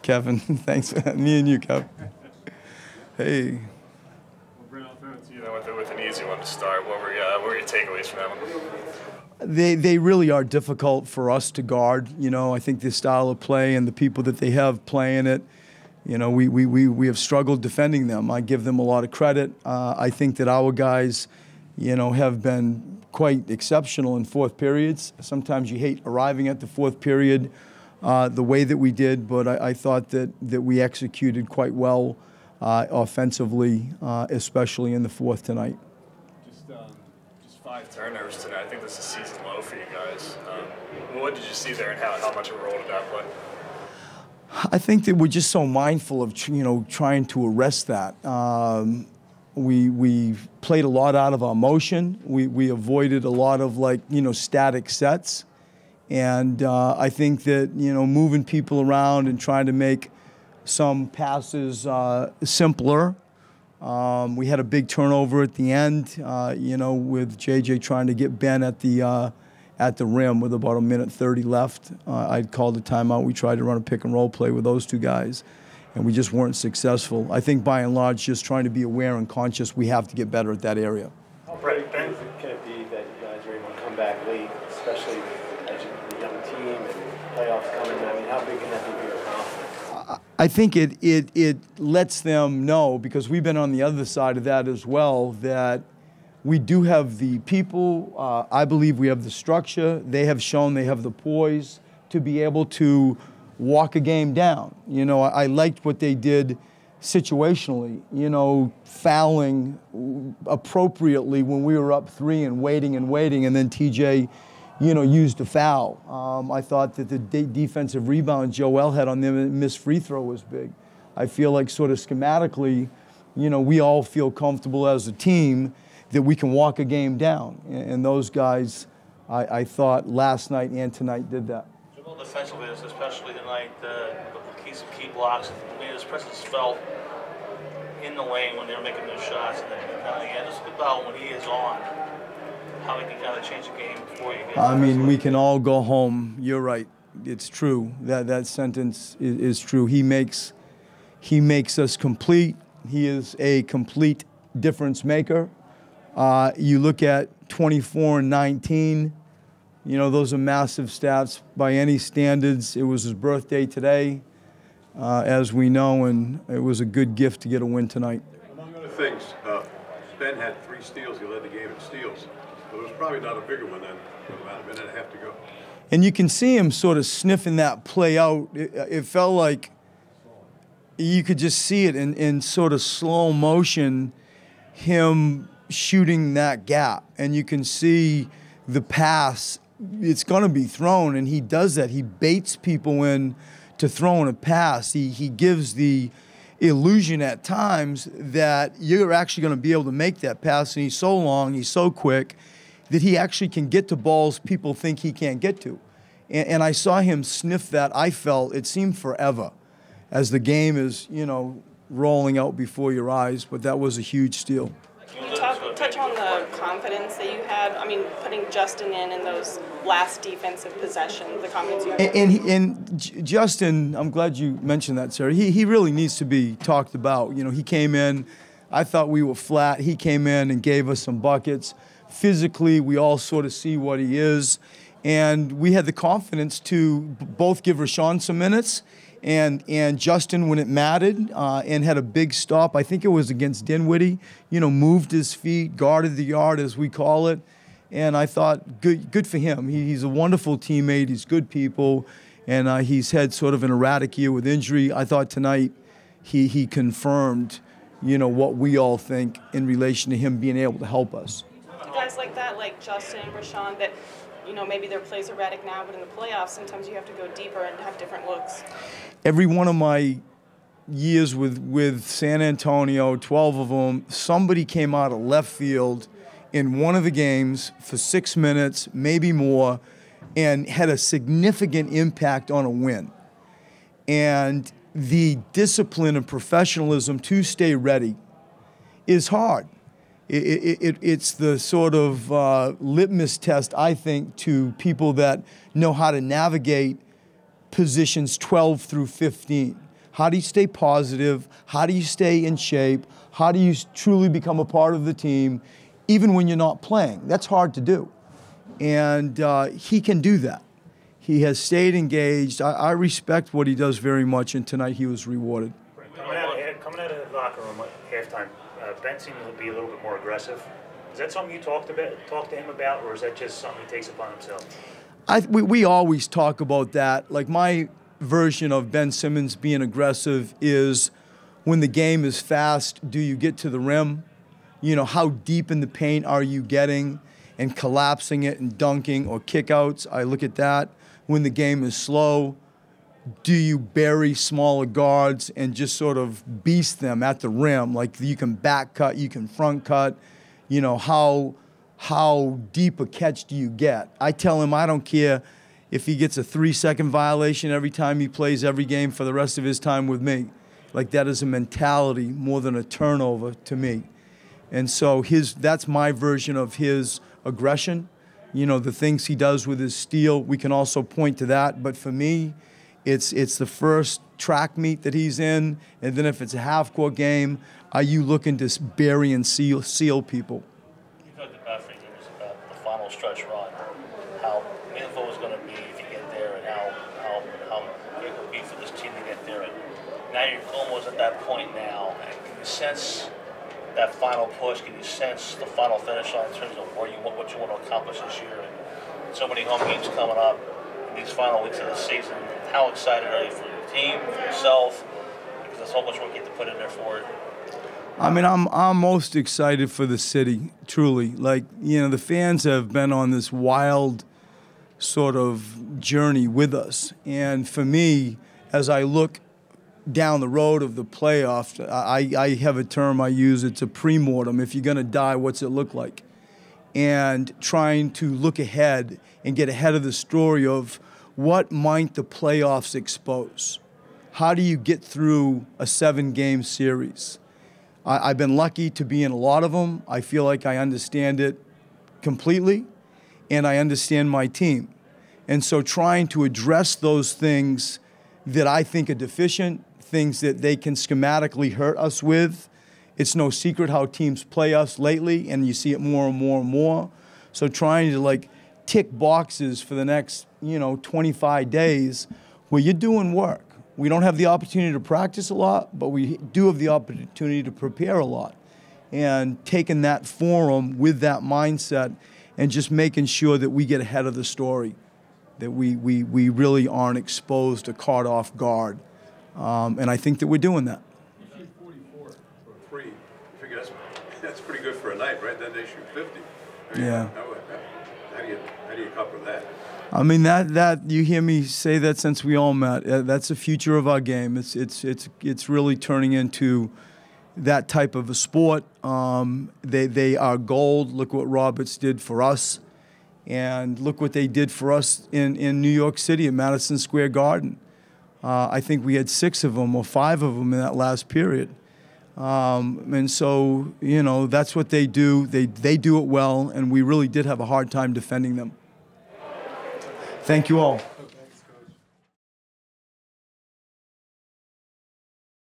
Kevin, thanks. Me and you, Kev. Hey. Well, Brent, I'll throw it to you then with an easy one to start. What were your takeaways from that one? They really are difficult for us to guard. You know, I think the style of play and the people that they have playing it, you know, we have struggled defending them. I give them a lot of credit. I think that our guys, you know, have been quite exceptional in fourth periods. Sometimes you hate arriving at the fourth period the way that we did, but I thought that we executed quite well offensively, especially in the fourth tonight. Just 5 turnovers tonight. I think this is season low for you guys. What did you see there, and how much of a role did that play? I think that we're just so mindful of trying to arrest that. We played a lot out of our motion. We avoided a lot of static sets, and I think that moving people around and trying to make some passes simpler. We had a big turnover at the end, with JJ trying to get Ben at the rim with about 1:30 left. I'd called a timeout. We tried to run a pick and roll play with those two guys, and we just weren't successful. I think by and large, just trying to be aware and conscious, we have to get better at that area. How big can it be that you guys are able to come back late, especially as a young team and playoffs coming? I mean, how big can that be for your confidence? I think it lets them know, because we've been on the other side of that as well, that we do have the people. I believe we have the structure. They have shown they have the poise to be able to walk a game down. You know, I liked what they did situationally, fouling appropriately when we were up 3 and waiting, and then TJ, used a foul. I thought that the defensive rebound Joel had on them and missed free throw was big. I feel like sort of schematically, we all feel comfortable as a team that we can walk a game down. And those guys, I thought last night and tonight did that. Joel defensively, especially tonight, the key blocks, his presence felt in the lane when they were making those shots. And then just about when he is on, how he can kind of change the game for you. I mean, we can all go home. You're right. It's true. That sentence is true. He makes us complete. He is a complete difference maker. You look at 24 and 19. Those are massive stats by any standards. It was his birthday today, as we know, and it was a good gift to get a win tonight. Among other things, Ben had 3 steals. He led the game in steals. But it was probably not a bigger one than about a minute and a half to go. And you can see him sort of sniffing that play out. It felt like you could just see it in sort of slow motion, him shooting that gap. And you can see the pass, it's going to be thrown, and he does that. He baits people in to throwing a pass. He gives the illusion at times that you're actually going to be able to make that pass, and he's so long, he's so quick, that he actually can get to balls people think he can't get to. And I saw him sniff that. I felt it seemed forever as the game is, rolling out before your eyes, but that was a huge steal. Can you touch on the confidence that you had? I mean, putting Justin in those last defensive possessions, the confidence you had. And Justin, I'm glad you mentioned that, Sarah. He really needs to be talked about. He came in, I thought we were flat. He came in and gave us some buckets. Physically, we all sort of see what he is. And we had the confidence to both give Rashawn some minutes and Justin when it mattered, and had a big stop. I think it was against Dinwiddie. Moved his feet, guarded the yard, as we call it. And I thought, good for him. He's a wonderful teammate. He's good people. And he's had sort of an erratic year with injury. I thought tonight he confirmed, what we all think in relation to him being able to help us. Guys like that, like Justin, Rashawn, that maybe their plays erratic now, but in the playoffs, sometimes you have to go deeper and have different looks. Every one of my years with San Antonio, 12 of them, somebody came out of left field in one of the games for 6 minutes, maybe more, and had a significant impact on a win. And the discipline and professionalism to stay ready is hard. It's the sort of litmus test, I think, to people that know how to navigate positions 12 through 15. How do you stay positive? How do you stay in shape? How do you truly become a part of the team, even when you're not playing? That's hard to do. And he can do that. He has stayed engaged. I respect what he does very much, and tonight he was rewarded. Coming out of the locker room at halftime, Ben seemed to be a little bit more aggressive. Is that something you talked to him about, or is that just something he takes upon himself? We always talk about that. Like, my version of Ben Simmons being aggressive is when the game is fast, do you get to the rim? You know, how deep in the paint are you getting and collapsing it and dunking or kickouts? I look at that. When the game is slow, do you bury smaller guards and just sort of beast them at the rim? Like, you can back cut, you can front cut. You know, how deep a catch do you get? I tell him I don't care if he gets a 3-second violation every time he plays every game for the rest of his time with me. Like, that is a mentality more than a turnover to me. And so that's my version of his aggression. You know, the things he does with his steal, we can also point to that. But for me, it's the first track meet that he's in, and then if it's a half-court game, are you looking to bury and seal people? You talked about for years about the final stretch run, how meaningful it's going to be if you get there, and how it will be for this team to get there. And now you're almost at that point now. And can you sense that final push? Can you sense the final finish line in terms of what you want to accomplish this year? And so many home games coming up in these final weeks of the season. How excited are you for your team, for yourself? Because there's so much work you have to put in there for it. I mean, I'm most excited for the city, truly. Like, you know, the fans have been on this wild sort of journey with us. And for me, as I look down the road of the playoffs, I have a term I use, it's a pre-mortem. If you're going to die, what's it look like? And trying to look ahead and get ahead of the story of what might the playoffs expose? How do you get through a 7-game series? I've been lucky to be in a lot of them. I feel like I understand it completely, and I understand my team. And so trying to address those things that I think are deficient, things that they can schematically hurt us with. It's no secret how teams play us lately, and you see it more and more and more. So trying to, like, tick boxes for the next, 25 days where you're doing work. We don't have the opportunity to practice a lot, but we do have the opportunity to prepare a lot. And taking that forum with that mindset and just making sure that we get ahead of the story, that we really aren't exposed to caught off guard. And I think that we're doing that. You shoot 44 for 3. I figure that's pretty good for a night, right? Then they shoot 50. I mean, yeah. How do you cover that? I mean, that you hear me say that since we all met. That's the future of our game. It's really turning into that type of a sport. They are gold. Look what Roberts did for us, and look what they did for us in New York City at Madison Square Garden. I think we had 6 of them or 5 of them in that last period. And so, that's what they do. They do it well, and we really did have a hard time defending them. Thank you all.